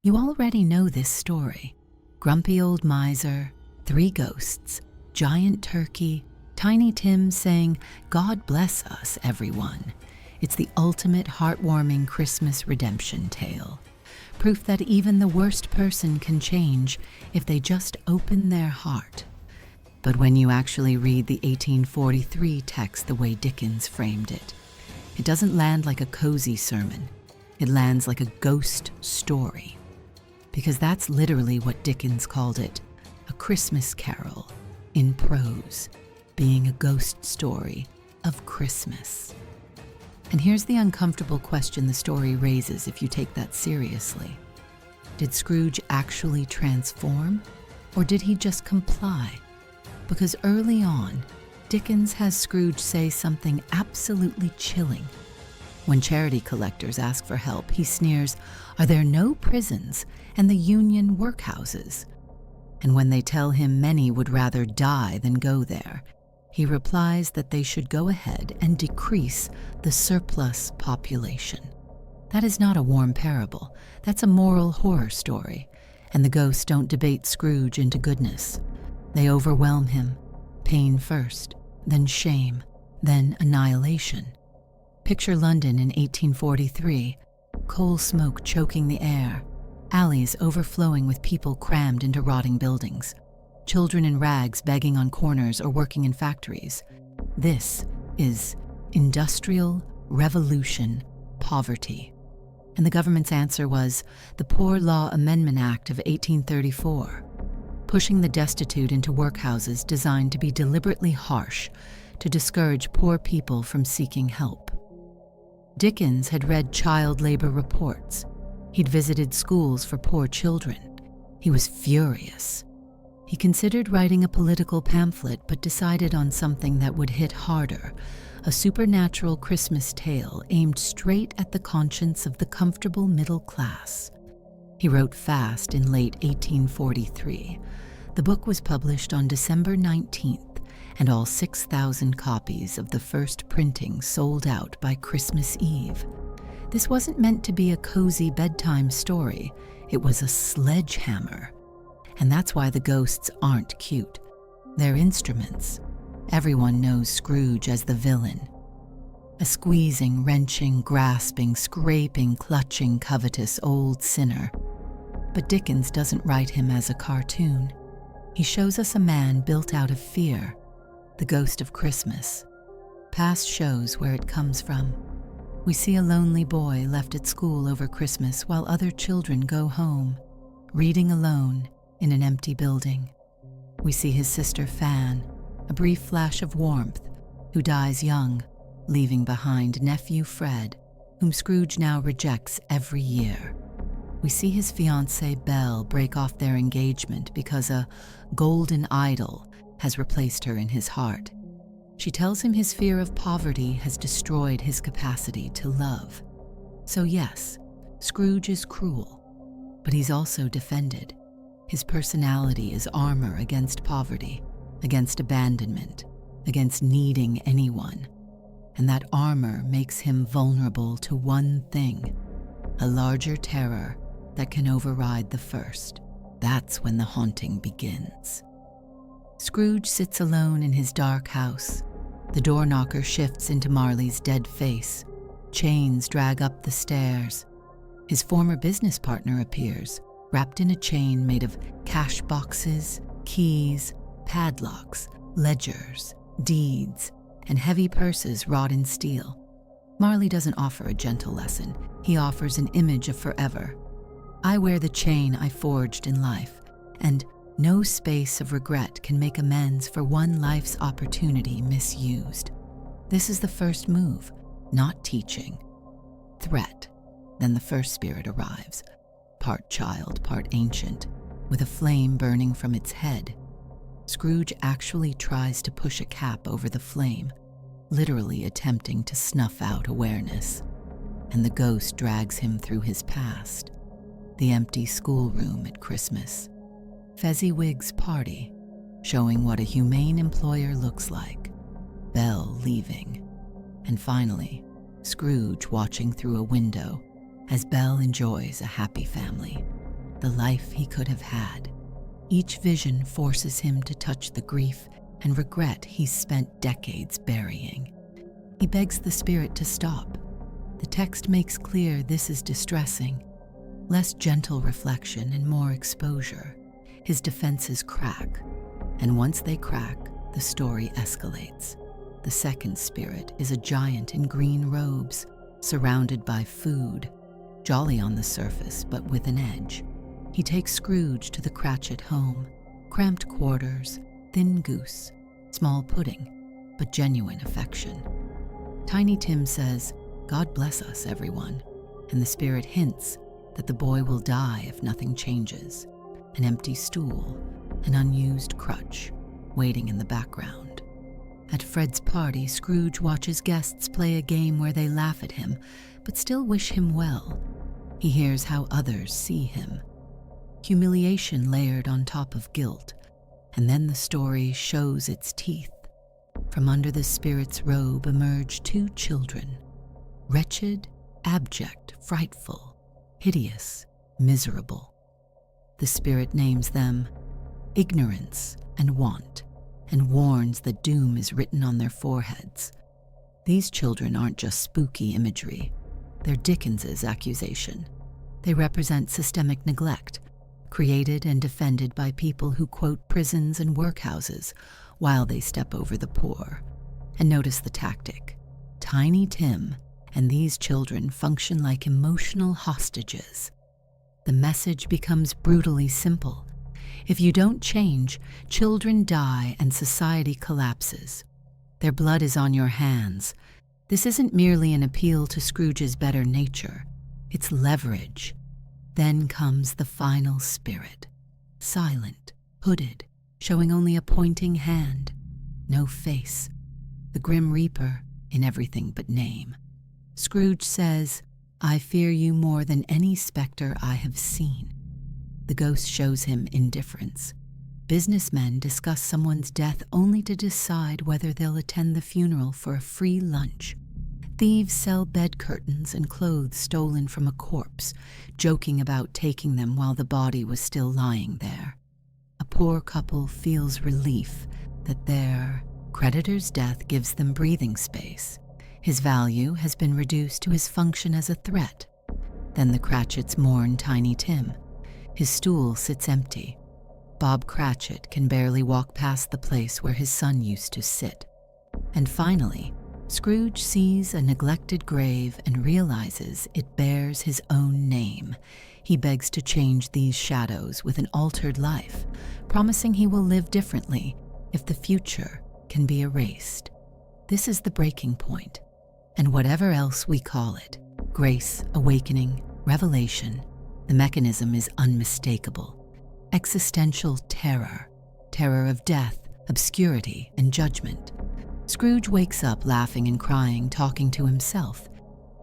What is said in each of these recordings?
You already know this story. Grumpy old miser, 3 ghosts, giant turkey, Tiny Tim saying, "God bless us, everyone." It's the ultimate heartwarming Christmas redemption tale. Proof that even the worst person can change if they just open their heart. But when you actually read the 1843 text the way Dickens framed it, it doesn't land like a cozy sermon. It lands like a ghost story. Because that's literally what Dickens called it, a Christmas carol in prose, being a ghost story of Christmas. And here's the uncomfortable question the story raises if you take that seriously. Did Scrooge actually transform, or did he just comply? Because early on, Dickens has Scrooge say something absolutely chilling. When charity collectors ask for help, he sneers, "Are there no prisons and the union workhouses?" And when they tell him many would rather die than go there, he replies that they should go ahead and decrease the surplus population. That is not a warm parable. That's a moral horror story. And the ghosts don't debate Scrooge into goodness. They overwhelm him. Pain first, then shame, then annihilation. Picture London in 1843, coal smoke choking the air, alleys overflowing with people crammed into rotting buildings, children in rags begging on corners or working in factories. This is industrial revolution poverty. And the government's answer was the Poor Law Amendment Act of 1834, pushing the destitute into workhouses designed to be deliberately harsh to discourage poor people from seeking help. Dickens had read child labor reports. He'd visited schools for poor children. He was furious. He considered writing a political pamphlet, but decided on something that would hit harder, a supernatural Christmas tale aimed straight at the conscience of the comfortable middle class. He wrote fast in late 1843. The book was published on December 19th, and all 6,000 copies of the first printing sold out by Christmas Eve. This wasn't meant to be a cozy bedtime story. It was a sledgehammer. And that's why the ghosts aren't cute. They're instruments. Everyone knows Scrooge as the villain. A squeezing, wrenching, grasping, scraping, clutching, covetous old sinner. But Dickens doesn't write him as a cartoon. He shows us a man built out of fear, the ghost of Christmas. Past shows where it comes from. We see a lonely boy left at school over Christmas while other children go home, reading alone in an empty building. We see his sister Fan, a brief flash of warmth, who dies young, leaving behind nephew Fred, whom Scrooge now rejects every year. We see his fiancée Belle break off their engagement because a golden idol has replaced her in his heart. She tells him his fear of poverty has destroyed his capacity to love. So yes, Scrooge is cruel, but he's also defended. His personality is armor against poverty, against abandonment, against needing anyone. And that armor makes him vulnerable to one thing, a larger terror that can override the first. That's when the haunting begins. Scrooge sits alone in his dark house. The door knocker shifts into Marley's dead face. Chains drag up the stairs. His former business partner appears, wrapped in a chain made of cash boxes, keys, padlocks, ledgers, deeds, and heavy purses wrought in steel. Marley doesn't offer a gentle lesson. He offers an image of forever. I wear the chain I forged in life, and no space of regret can make amends for one life's opportunity misused. This is the first move, not teaching. Threat. Then the first spirit arrives, part child, part ancient, with a flame burning from its head. Scrooge actually tries to push a cap over the flame, literally attempting to snuff out awareness. And the ghost drags him through his past. The empty schoolroom at Christmas. Fezziwig's party, showing what a humane employer looks like. Belle leaving. And finally, Scrooge watching through a window as Belle enjoys a happy family. the life he could have had. Each vision forces him to touch the grief and regret he's spent decades burying. He begs the spirit to stop. The text makes clear this is distressing. Less gentle reflection and more exposure. His defenses crack, and once they crack, the story escalates. The second spirit is a giant in green robes, surrounded by food, jolly on the surface but with an edge. He takes Scrooge to the Cratchit home. Cramped quarters, thin goose, small pudding, but genuine affection. Tiny Tim says, "God bless us, everyone," and the spirit hints that the boy will die if nothing changes. An empty stool, an unused crutch, waiting in the background. At Fred's party, Scrooge watches guests play a game where they laugh at him, but still wish him well. He hears how others see him. Humiliation layered on top of guilt, and then the story shows its teeth. From under the spirit's robe emerge two children, wretched, abject, frightful, hideous, miserable. The spirit names them Ignorance and Want, and warns that doom is written on their foreheads. These children aren't just spooky imagery, they're Dickens's accusation. They represent systemic neglect, created and defended by people who quote prisons and workhouses while they step over the poor. And notice the tactic. Tiny Tim and these children function like emotional hostages. The message becomes brutally simple. If you don't change, children die and society collapses. Their blood is on your hands. This isn't merely an appeal to Scrooge's better nature. It's leverage. Then comes the final spirit. Silent, hooded, showing only a pointing hand. No face. The Grim Reaper in everything but name. Scrooge says, "I fear you more than any specter I have seen." The ghost shows him indifference. Businessmen discuss someone's death only to decide whether they'll attend the funeral for a free lunch. Thieves sell bed curtains and clothes stolen from a corpse, joking about taking them while the body was still lying there. A poor couple feels relief that their creditor's death gives them breathing space. His value has been reduced to his function as a threat. Then the Cratchits mourn Tiny Tim. His stool sits empty. Bob Cratchit can barely walk past the place where his son used to sit. And finally, Scrooge sees a neglected grave and realizes it bears his own name. He begs to change these shadows with an altered life, promising he will live differently if the future can be erased. This is the breaking point. And whatever else we call it, grace, awakening, revelation, the mechanism is unmistakable. Existential terror, terror of death, obscurity, and judgment. Scrooge wakes up laughing and crying, talking to himself.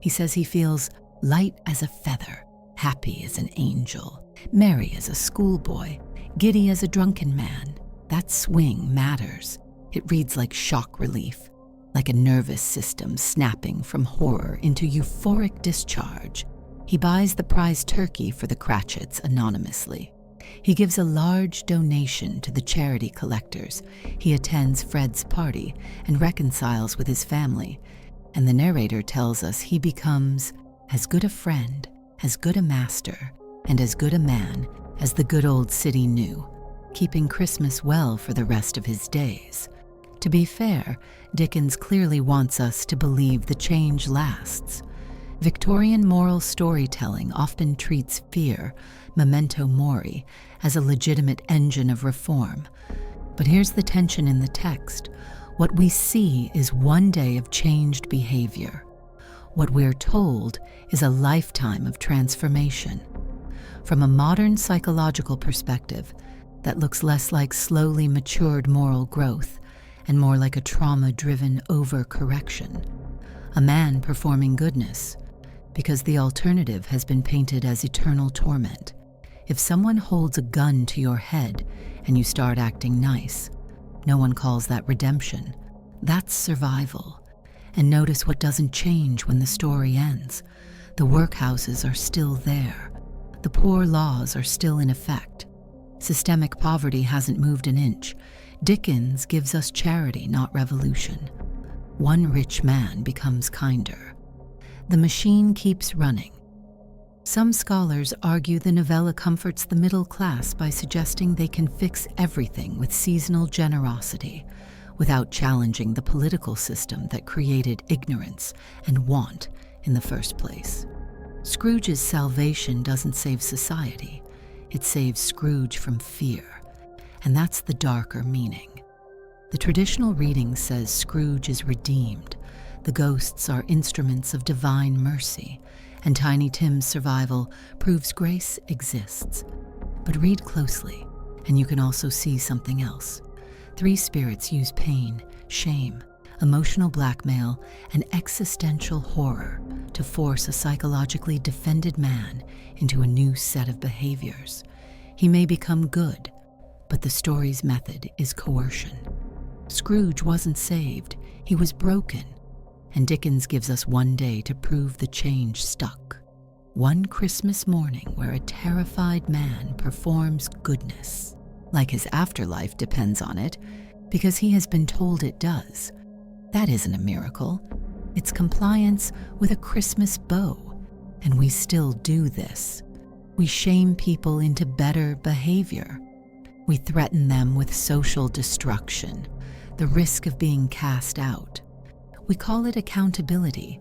He says he feels light as a feather, happy as an angel, merry as a schoolboy, giddy as a drunken man. That swing matters. It reads like shock relief, like a nervous system snapping from horror into euphoric discharge. He buys the prize turkey for the Cratchits anonymously. He gives a large donation to the charity collectors. He attends Fred's party and reconciles with his family. And the narrator tells us he becomes as good a friend, as good a master, and as good a man as the good old city knew, keeping Christmas well for the rest of his days. To be fair, Dickens clearly wants us to believe the change lasts. Victorian moral storytelling often treats fear, memento mori, as a legitimate engine of reform. But here's the tension in the text. What we see is one day of changed behavior. What we're told is a lifetime of transformation. From a modern psychological perspective, that looks less like slowly matured moral growth and more like a trauma-driven overcorrection. A man performing goodness, because the alternative has been painted as eternal torment. If someone holds a gun to your head and you start acting nice, no one calls that redemption. That's survival. And notice what doesn't change when the story ends. The workhouses are still there. The poor laws are still in effect. Systemic poverty hasn't moved an inch. Dickens gives us charity, not revolution. One rich man becomes kinder. The machine keeps running. Some scholars argue the novella comforts the middle class by suggesting they can fix everything with seasonal generosity, without challenging the political system that created ignorance and want in the first place. Scrooge's salvation doesn't save society. It saves Scrooge from fear, and that's the darker meaning. The traditional reading says Scrooge is redeemed. The ghosts are instruments of divine mercy, and Tiny Tim's survival proves grace exists. But read closely, and you can also see something else. 3 spirits use pain, shame, emotional blackmail, and existential horror to force a psychologically defended man into a new set of behaviors. He may become good, but the story's method is coercion. Scrooge wasn't saved, he was broken, and Dickens gives us one day to prove the change stuck. One Christmas morning where a terrified man performs goodness, like his afterlife depends on it, because he has been told it does. That isn't a miracle. It's compliance with a Christmas bow, and we still do this. We shame people into better behavior. We threaten them with social destruction, the risk of being cast out. We call it accountability,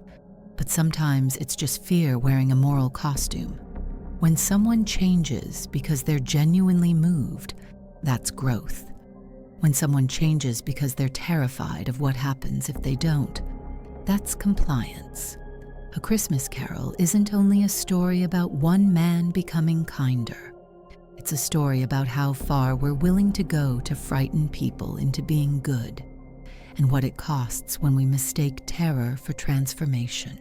but sometimes it's just fear wearing a moral costume. When someone changes because they're genuinely moved, that's growth. When someone changes because they're terrified of what happens if they don't, that's compliance. A Christmas Carol isn't only a story about one man becoming kinder. It's a story about how far we're willing to go to frighten people into being good, and what it costs when we mistake terror for transformation.